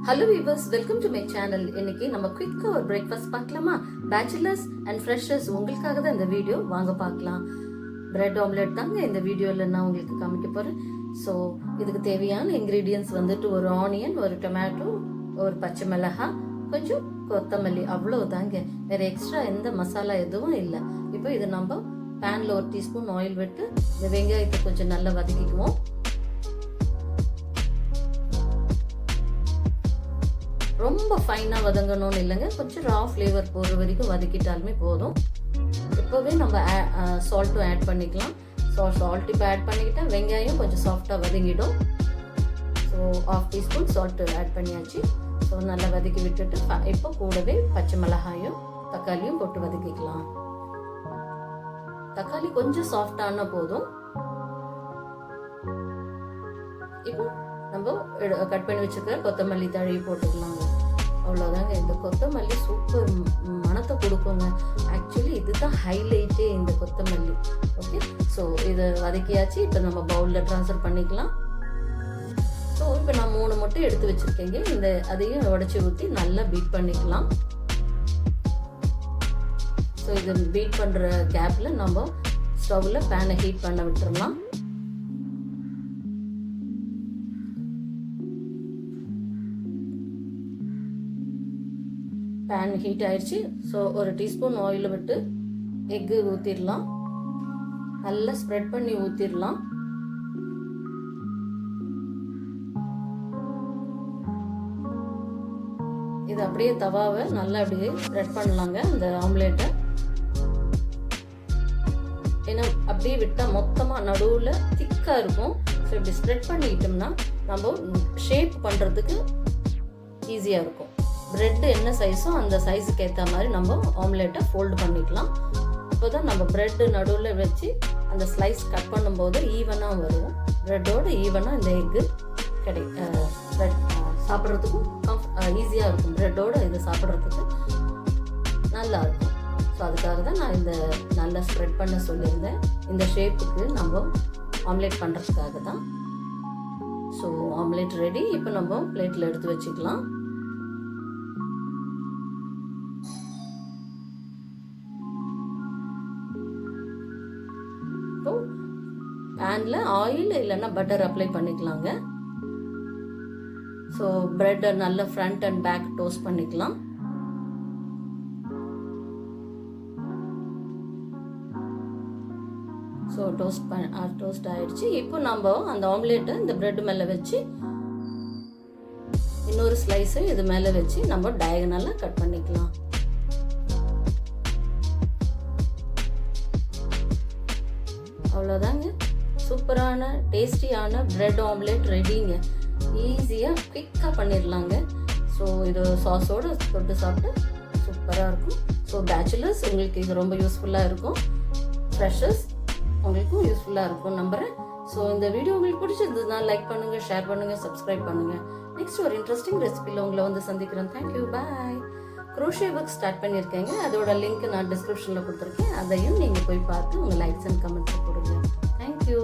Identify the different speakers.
Speaker 1: Hello viewers, welcome to my channel. இன்னைக்கு நம்ம குயிக்கா ஒரு பிரேக்ஃபாஸ்ட் பார்க்கலாமா? பேச்சுலர்ஸ் அண்ட் ஃப்ரெஷர்ஸ் உங்களுக்காக தான் இந்த வீடியோ, வாங்க பார்க்கலாம். பிரெட் ஆம்லெட் தாங்க இந்த வீடியோவில் நான் உங்களுக்கு காமிக்க போகிறேன். ஸோ இதுக்கு தேவையான இன்க்ரீடியன்ஸ் வந்துட்டு ஒரு ஆனியன், ஒரு டொமேட்டோ, ஒரு பச்சை மிளகாய், கொஞ்சம் கொத்தமல்லி, அவ்வளோதாங்க. வேறு எக்ஸ்ட்ரா எந்த மசாலா எதுவும் இல்லை. இப்போ இது நம்ம பேனில் ஒரு டீஸ்பூன் ஆயில் விட்டு இந்த வெங்காயத்தை கொஞ்சம் நல்லா வதக்கிக்குவோம். ரொம்ப ஃபைனாக வதங்கணும்னு இல்லைங்க, கொஞ்சம் ரா ஃப்ளேவர் போகிற வரைக்கும் வதக்கிட்டாலுமே போதும். இப்போவே நம்ம சால்ட்டும் ஆட் பண்ணிக்கலாம். சால்ட் இப்போ ஆட் பண்ணிக்கிட்டால் வெங்காயம் கொஞ்சம் சாஃப்டாக வதங்கிடும். ஸோ 1/2 டீஸ்பூன் சால்ட்டு ஆட் பண்ணியாச்சு. ஸோ நல்லா வதக்கி விட்டுட்டு இப்போ கூடவே பச்சை மிளகாயும் தக்காளியும் போட்டு வதக்கிக்கலாம். தக்காளி கொஞ்சம் சாஃப்டான போதும். இப்போ நம்ம கட் பண்ணி வச்சுக்க கொத்தமல்லி தழவி போட்டுக்கலாங்க. அவ்வளோதாங்க. இந்த கொத்தமல்லி சூப்பர் மணத்தை கொடுக்குங்க. ஆக்சுவலி இதுதான் ஹைலைட்டே இந்த கொத்தமல்லி. ஓகே, ஸோ இதை வதக்கியாச்சு. இப்போ நம்ம பவுலில் ட்ரான்ஸ்ஃபர் பண்ணிக்கலாம். ஸோ இப்போ நான் 3 முட்டை எடுத்து வச்சுருக்கேங்க. அதையும் உடச்சி ஊற்றி நல்லா பீட் பண்ணிக்கலாம். ஸோ இதை பீட் பண்ணுற கேப்பில் நம்ம ஸ்டவ்வில் பேனை ஹீட் பண்ண விட்டுறலாம். பேன் ஹீட் ஆயிடுச்சு. ஸோ ஒரு டீஸ்பூன் ஆயில் விட்டு எக்கு ஊற்றிடலாம். நல்லா ஸ்ப்ரெட் பண்ணி ஊற்றிடலாம். இது அப்படியே தவாவை நல்லா அப்படியே ஸ்ப்ரெட் பண்ணலாங்க இந்த ஆம்லேட்டை. ஏன்னா அப்படியே விட்டால் மொத்தமாக நடுவில் திக்காக இருக்கும். ஸோ இப்படி ஸ்ப்ரெட் பண்ணிக்கிட்டோம்னா நம்ம ஷேப் பண்ணுறதுக்கு ஈஸியாக இருக்கும். ப்ரெட்டு என்ன சைஸோ அந்த சைஸுக்கு ஏற்ற மாதிரி நம்ம ஆம்லேட்டை ஃபோல்டு பண்ணிக்கலாம். இப்போ தான் நம்ம ப்ரெட்டு நடுவில் வச்சு அந்த ஸ்லைஸ் கட் பண்ணும்போது ஈவனாக வரும். ப்ரெட்டோடு ஈவனாக இந்த எக்கு ப்ரெட் சாப்பிட்றதுக்கும் ஈஸியாக இருக்கும். ப்ரெட்டோடு இது சாப்பிட்றதுக்கு நல்லா இருக்கும். ஸோ அதுக்காக தான் நான் இந்த நல்லா ஸ்ப்ரெட் பண்ண சொல்லியிருந்தேன். இந்த ஷேப்புக்கு நம்ம ஆம்லேட் பண்ணுறதுக்காக தான். So omelette ready. இப்போ நம்ம பிளேட்டில் எடுத்து வச்சுக்கலாம். பேனில் ஆயில் இல்லைன்னா பட்டர் அப்ளை பண்ணிக்கலாங்க. ஸோ ப்ரெட்டை நல்லா ஃப்ரண்ட் அண்ட் பேக் டோஸ்ட் பண்ணிக்கலாம். ஸோ டோஸ்ட் ஆயிடுச்சு. இப்போ நம்ம அந்த ஆம்லேட்டை இந்த ப்ரெட் மேலே வச்சு இன்னொரு ஸ்லைஸை இது மேலே வச்சு நம்ம டயகனலாக கட் பண்ணிக்கலாம். அவ்வளோதாங்க. சூப்பரான டேஸ்டியான பிரெட் ஆம்லேட் ரெடிங்க. ஈஸியாக குயிக்காக பண்ணிடலாங்க. ஸோ இது சாஸோடு தொட்டு சாப்பிட்டு சூப்பராக இருக்கும். ஸோ பேச்சுலர்ஸ் உங்களுக்கு இது ரொம்ப யூஸ்ஃபுல்லாக இருக்கும். ஃப்ரெஷர்ஸ் உங்களுக்கும் யூஸ்ஃபுல்லாக இருக்கும் நம்புகிறேன். ஸோ இந்த வீடியோ உங்களுக்கு பிடிச்சிருந்ததுன்னா லைக் பண்ணுங்கள், ஷேர் பண்ணுங்கள், சப்ஸ்கிரைப் பண்ணுங்கள். நெக்ஸ்ட் ஒரு இன்ட்ரெஸ்டிங் ரெசிபியில் உங்களை வந்து சந்திக்கிறேன். Thank you, bye. Crochet work start பண்ணியிருக்கேங்க. அதோட லிங்க் நான் டிஸ்கிரிப்ஷனில் கொடுத்துருக்கேன். அதையும் நீங்கள் போய் பார்த்து உங்கள் லைக்ஸ் அண்ட் கமெண்ட்ஸை கொடுங்க. தேங்க்யூ.